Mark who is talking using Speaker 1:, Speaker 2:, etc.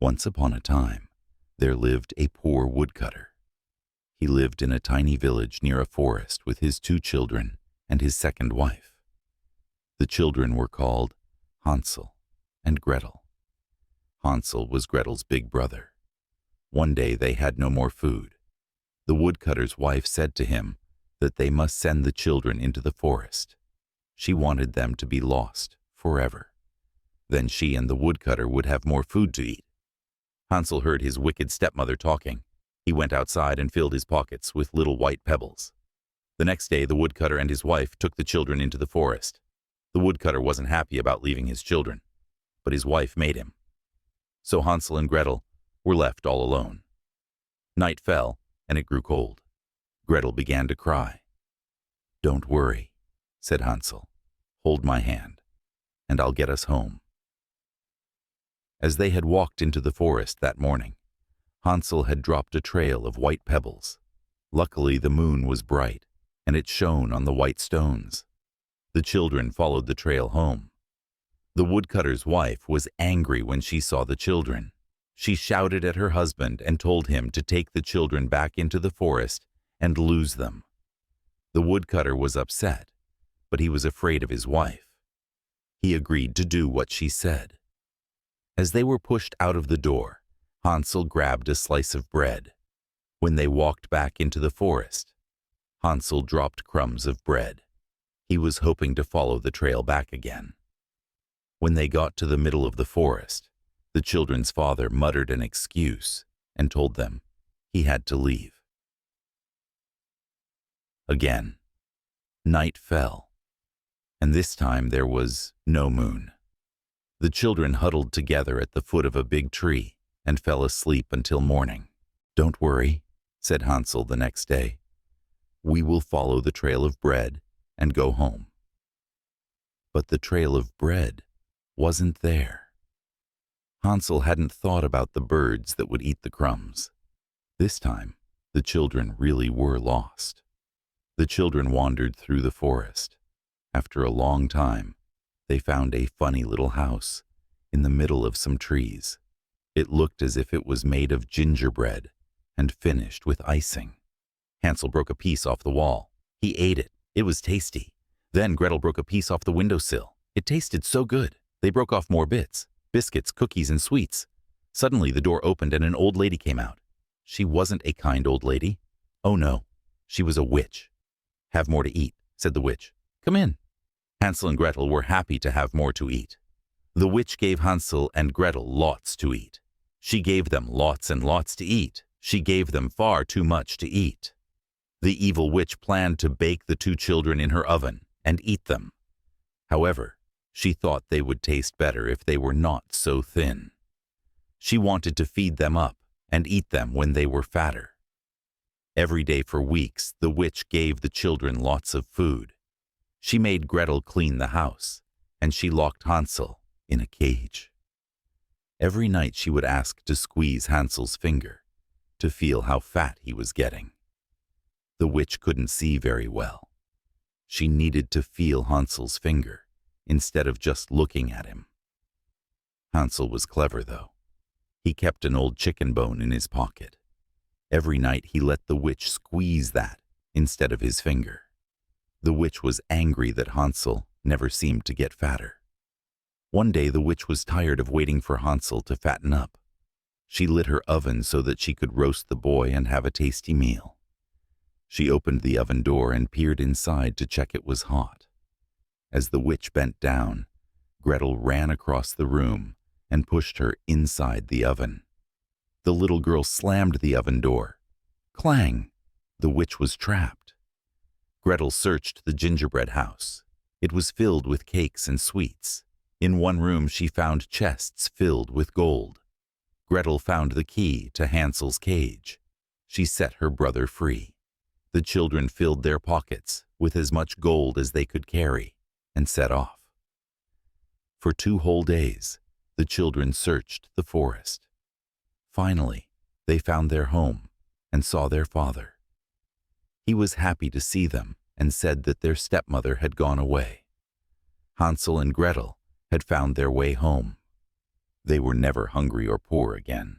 Speaker 1: Once upon a time, there lived a poor woodcutter. He lived in a tiny village near a forest with his 2 children and his second wife. The children were called Hansel and Gretel. Hansel was Gretel's big brother. One day they had no more food. The woodcutter's wife said to him that they must send the children into the forest. She wanted them to be lost forever. Then she and the woodcutter would have more food to eat. Hansel heard his wicked stepmother talking. He went outside and filled his pockets with little white pebbles. The next day, the woodcutter and his wife took the children into the forest. The woodcutter wasn't happy about leaving his children, but his wife made him. So Hansel and Gretel were left all alone. Night fell, and it grew cold. Gretel began to cry. "Don't worry," said Hansel. "Hold my hand, and I'll get us home." As they had walked into the forest that morning, Hansel had dropped a trail of white pebbles. Luckily, the moon was bright, and it shone on the white stones. The children followed the trail home. The woodcutter's wife was angry when she saw the children. She shouted at her husband and told him to take the children back into the forest and lose them. The woodcutter was upset, but he was afraid of his wife. He agreed to do what she said. As they were pushed out of the door, Hansel grabbed a slice of bread. When they walked back into the forest, Hansel dropped crumbs of bread. He was hoping to follow the trail back again. When they got to the middle of the forest, the children's father muttered an excuse and told them he had to leave. Again, night fell, and this time there was no moon. The children huddled together at the foot of a big tree and fell asleep until morning. "Don't worry," said Hansel the next day. "We will follow the trail of bread and go home." But the trail of bread wasn't there. Hansel hadn't thought about the birds that would eat the crumbs. This time, the children really were lost. The children wandered through the forest. After a long time, they found a funny little house in the middle of some trees. It looked as if it was made of gingerbread and finished with icing. Hansel broke a piece off the wall. He ate it. It was tasty. Then Gretel broke a piece off the windowsill. It tasted so good. They broke off more bits, biscuits, cookies, and sweets. Suddenly the door opened and an old lady came out. She wasn't a kind old lady. Oh no, she was a witch. "Have more to eat," said the witch. "Come in." Hansel and Gretel were happy to have more to eat. The witch gave Hansel and Gretel lots to eat. She gave them lots and lots to eat. She gave them far too much to eat. The evil witch planned to bake the 2 children in her oven and eat them. However, she thought they would taste better if they were not so thin. She wanted to feed them up and eat them when they were fatter. Every day for weeks, the witch gave the children lots of food. She made Gretel clean the house, and she locked Hansel in a cage. Every night she would ask to squeeze Hansel's finger to feel how fat he was getting. The witch couldn't see very well. She needed to feel Hansel's finger instead of just looking at him. Hansel was clever, though. He kept an old chicken bone in his pocket. Every night he let the witch squeeze that instead of his finger. The witch was angry that Hansel never seemed to get fatter. One day the witch was tired of waiting for Hansel to fatten up. She lit her oven so that she could roast the boy and have a tasty meal. She opened the oven door and peered inside to check it was hot. As the witch bent down, Gretel ran across the room and pushed her inside the oven. The little girl slammed the oven door. Clang! The witch was trapped. Gretel searched the gingerbread house. It was filled with cakes and sweets. In one room she found chests filled with gold. Gretel found the key to Hansel's cage. She set her brother free. The children filled their pockets with as much gold as they could carry and set off. For 2 whole days, the children searched the forest. Finally, they found their home and saw their father. He was happy to see them and said that their stepmother had gone away. Hansel and Gretel had found their way home. They were never hungry or poor again.